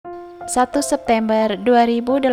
1 September 2018,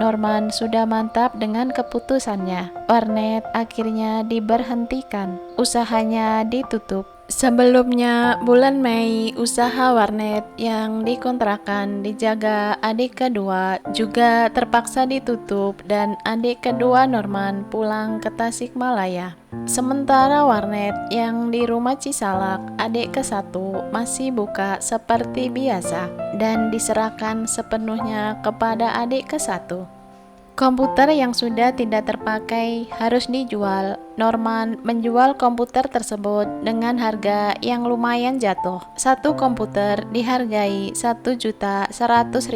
Norman sudah mantap dengan keputusannya. Warnet akhirnya diberhentikan, usahanya ditutup. Sebelumnya, bulan Mei, usaha warnet yang dikontrakan dijaga adik kedua juga terpaksa ditutup dan adik kedua Norman pulang ke Tasikmalaya. Sementara warnet yang di rumah Cisalak, adik ke-1, masih buka seperti biasa dan diserahkan sepenuhnya kepada adik ke-1. Komputer yang sudah tidak terpakai harus dijual. Norman menjual komputer tersebut dengan harga yang lumayan jatuh. Satu komputer dihargai Rp1.100.000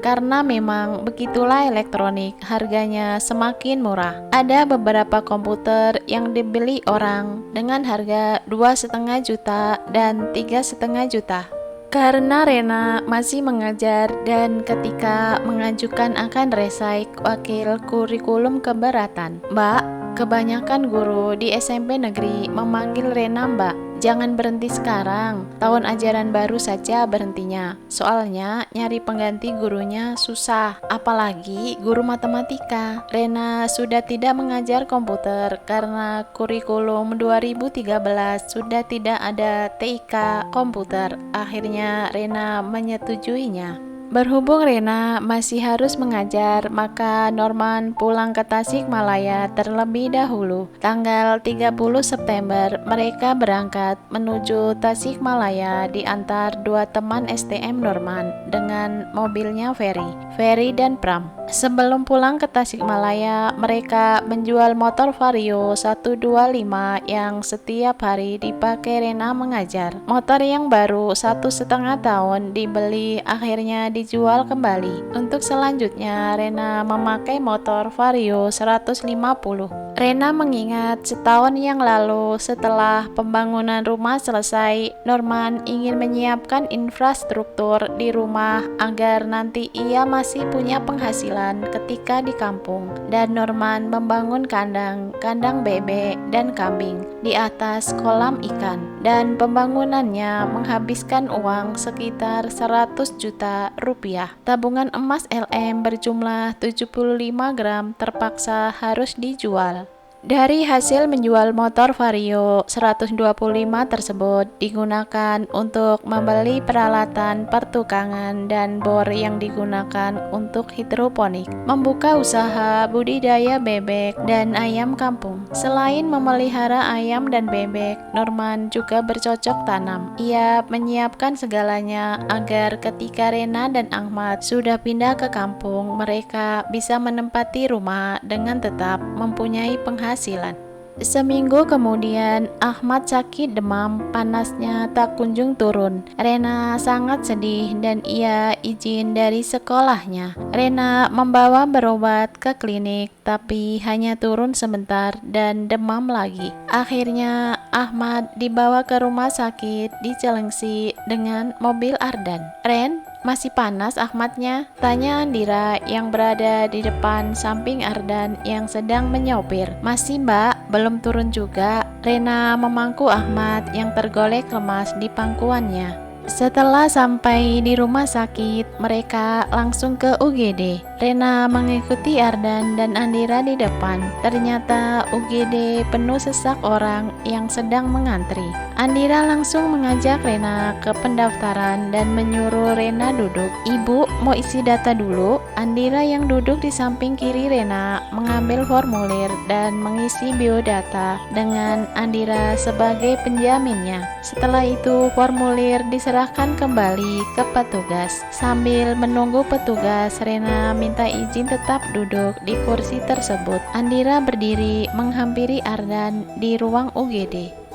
karena memang begitulah elektronik, harganya semakin murah. Ada beberapa komputer yang dibeli orang dengan harga 2,5 juta dan 3,5 juta. Karena Rena masih mengajar dan ketika mengajukan akan resai wakil kurikulum keberatan, Mbak, kebanyakan guru di SMP negeri memanggil Rena Mbak. Jangan berhenti sekarang, tahun ajaran baru saja berhentinya. Soalnya nyari pengganti gurunya susah, apalagi guru matematika. Rena sudah tidak mengajar komputer karena kurikulum 2013 sudah tidak ada TIK komputer. Akhirnya Rena menyetujuinya. Berhubung Rena masih harus mengajar, maka Norman pulang ke Tasikmalaya terlebih dahulu. Tanggal 30 September, mereka berangkat menuju Tasikmalaya diantar dua teman STM Norman dengan mobilnya Ferry dan Pram. Sebelum pulang ke Tasikmalaya, mereka menjual motor Vario 125 yang setiap hari dipakai Rena mengajar. Motor yang baru 1,5 tahun dibeli akhirnya dijual kembali. Untuk selanjutnya, Rena memakai motor Vario 150. Rena mengingat setahun yang lalu setelah pembangunan rumah selesai, Norman ingin menyiapkan infrastruktur di rumah agar nanti ia masih punya penghasilan ketika di kampung. Dan Norman membangun kandang bebek dan kambing di atas kolam ikan. Dan pembangunannya menghabiskan uang sekitar 100 juta rupiah. Tabungan emas LM berjumlah 75 gram terpaksa harus dijual. Dari hasil menjual motor Vario 125 tersebut digunakan untuk membeli peralatan pertukangan dan bor yang digunakan untuk hidroponik, membuka usaha budidaya bebek dan ayam kampung. Selain memelihara ayam dan bebek, Norman juga bercocok tanam. Ia menyiapkan segalanya agar ketika Rena dan Ahmad sudah pindah ke kampung, mereka bisa menempati rumah dengan tetap mempunyai penghasilan. Seminggu kemudian, Ahmad sakit demam, panasnya tak kunjung turun. Rena sangat sedih dan ia izin dari sekolahnya. Rena membawa berobat ke klinik, tapi hanya turun sebentar dan demam lagi. Akhirnya, Ahmad dibawa ke rumah sakit di Cilengsi dengan mobil Ardan. Ren, masih panas Ahmadnya? Tanya Andira yang berada di depan samping Ardan yang sedang menyopir. Masih Mbak, belum turun juga. Rena memangku Ahmad yang tergolek lemas di pangkuannya. Setelah sampai di rumah sakit, mereka langsung ke UGD. Rena mengikuti Ardan dan Andira di depan. Ternyata UGD penuh sesak orang yang sedang mengantri. Andira langsung mengajak Rena ke pendaftaran dan menyuruh Rena duduk. Ibu, mau isi data dulu? Andira yang duduk di samping kiri Rena mengambil formulir dan mengisi biodata dengan Andira sebagai penjaminnya. Setelah itu, formulir diserahkan kembali ke petugas. Sambil menunggu petugas, Rena minta izin tetap duduk di kursi tersebut. Andira berdiri menghampiri Ardan di ruang UGD.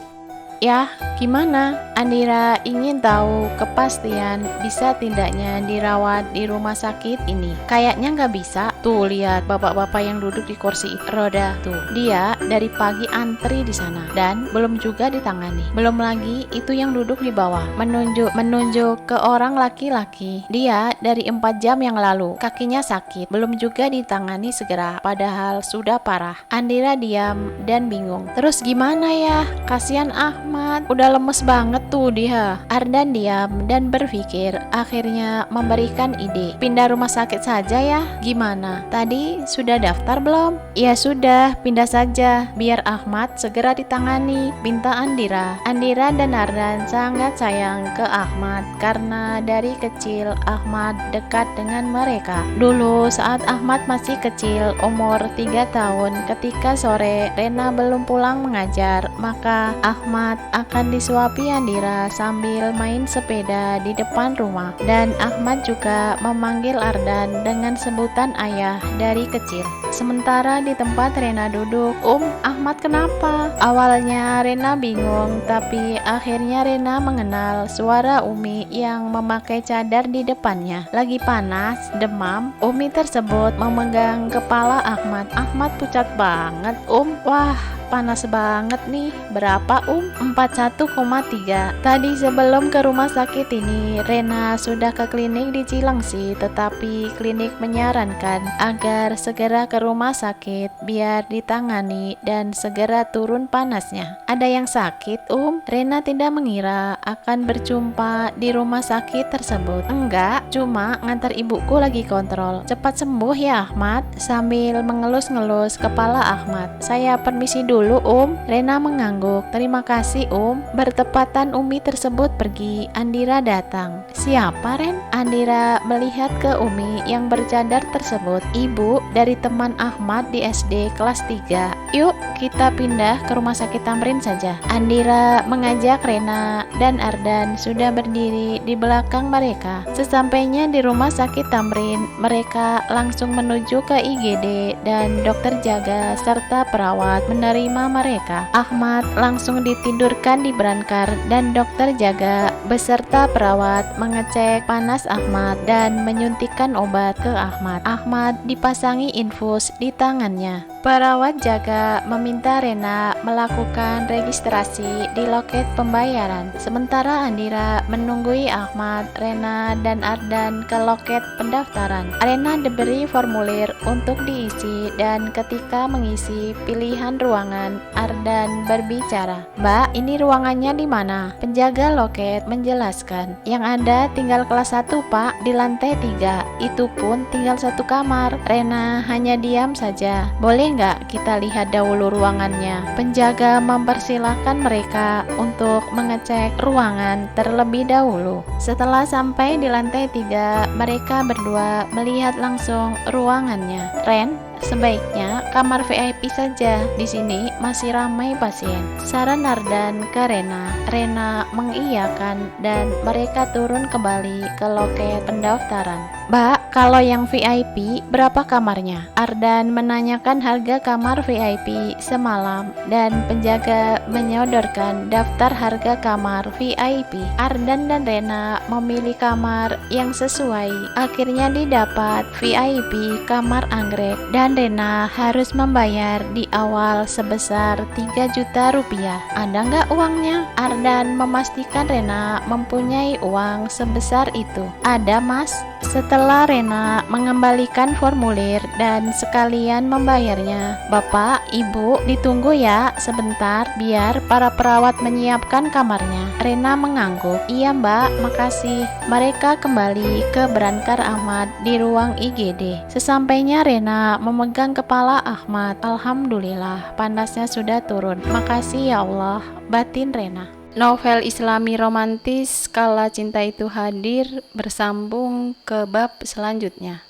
Ya, gimana? Andira ingin tahu kepastian bisa tidaknya dirawat di rumah sakit ini. Kayaknya nggak bisa. Tuh, lihat bapak-bapak yang duduk di kursi roda. Tuh, dia dari pagi antri di sana dan belum juga ditangani. Belum lagi itu yang duduk di bawah, menunjuk ke orang laki-laki. Dia dari 4 jam yang lalu, kakinya sakit, belum juga ditangani segera, padahal sudah parah. Andira diam dan bingung. Terus gimana ya? Kasihan Ahmad. Ahmad, udah lemes banget tuh dia. Ardan diam dan berpikir, akhirnya memberikan ide. Pindah rumah sakit saja ya. Gimana? Tadi sudah daftar belum? Ya sudah, pindah saja. Biar Ahmad segera ditangani, pinta Andira. Andira dan Ardan sangat sayang ke Ahmad karena dari kecil Ahmad dekat dengan mereka. Dulu saat Ahmad masih kecil, umur 3 tahun, ketika sore Rena belum pulang mengajar, maka Ahmad akan disuapi Andira sambil main sepeda di depan rumah. Dan Ahmad juga memanggil Ardan dengan sebutan ayah dari kecil. Sementara di tempat Rena duduk, Ahmad kenapa? Awalnya Rena bingung, tapi akhirnya Rena mengenal suara Umi yang memakai cadar di depannya. Lagi panas, demam, Umi tersebut memegang kepala Ahmad. Ahmad pucat banget, Wah, panas banget nih. Berapa, 41,3. Tadi sebelum ke rumah sakit ini, Rena sudah ke klinik di Cilengsi, tetapi klinik menyarankan agar segera ke rumah sakit biar ditangani dan segera turun panasnya. Ada yang sakit, Rena tidak mengira akan berjumpa di rumah sakit tersebut. Enggak, cuma ngantar ibuku lagi kontrol. Cepat sembuh ya Ahmad, sambil mengelus-ngelus kepala Ahmad. Saya permisi dulu, Rena mengangguk. Terima kasih, Bertepatan Umi tersebut pergi, Andira datang. Siapa, Ren? Andira melihat ke Umi yang bercadar tersebut. Ibu dari teman Ahmad di SD kelas 3. Yuk, kita pindah ke rumah sakit Tamrin saja. Andira mengajak Rena dan Ardan sudah berdiri di belakang mereka. Sesampainya di rumah sakit Tamrin, mereka langsung menuju ke IGD dan dokter jaga serta perawat menerima mereka. Ahmad langsung ditidurkan di brankar dan dokter jaga beserta perawat mengecek panas Ahmad dan menyuntikkan obat ke Ahmad. Ahmad dipasangi infus di tangannya. Perawat jaga meminta Rena melakukan registrasi di loket pembayaran. Sementara Andira menunggui Ahmad, Rena, dan Ardan ke loket pendaftaran. Rena diberi formulir untuk diisi dan ketika mengisi pilihan ruangan, Ardan berbicara. Mbak, ini ruangannya di mana? Penjaga loket menjelaskan. Yang ada tinggal kelas 1 Pak, di lantai 3. Itu pun tinggal 1 kamar. Rena hanya diam saja. Boleh nggak kita lihat dahulu ruangannya? Penjaga mempersilahkan mereka untuk mengecek ruangan terlebih dahulu. Setelah sampai di lantai 3, mereka berdua melihat langsung ruangannya. Ren, sebaiknya kamar VIP saja. Di sini masih ramai pasien. Saran Ardan ke Rena. Rena mengiyakan dan mereka turun kembali ke loket pendaftaran. Mbak, kalau yang VIP berapa kamarnya? Ardan menanyakan harga kamar VIP semalam dan penjaga menyodorkan daftar harga kamar VIP. Ardan dan Rena memilih kamar yang sesuai. Akhirnya didapat VIP kamar anggrek dan Rena harus membayar di awal sebesar 3 juta rupiah. Ada nggak uangnya? Ardan memastikan Rena mempunyai uang sebesar itu. Ada, Mas. Setelah Rena mengembalikan formulir dan sekalian membayarnya, Bapak, Ibu, ditunggu ya sebentar biar para perawat menyiapkan kamarnya. Rena mengangguk. Iya Mbak, makasih. Mereka kembali ke brankar Ahmad di ruang IGD. Sesampainya Rena memegang kepala Ahmad. Alhamdulillah, panasnya sudah turun. Makasih ya Allah, batin Rena. Novel Islami romantis Kala Cinta Itu Hadir bersambung ke bab selanjutnya.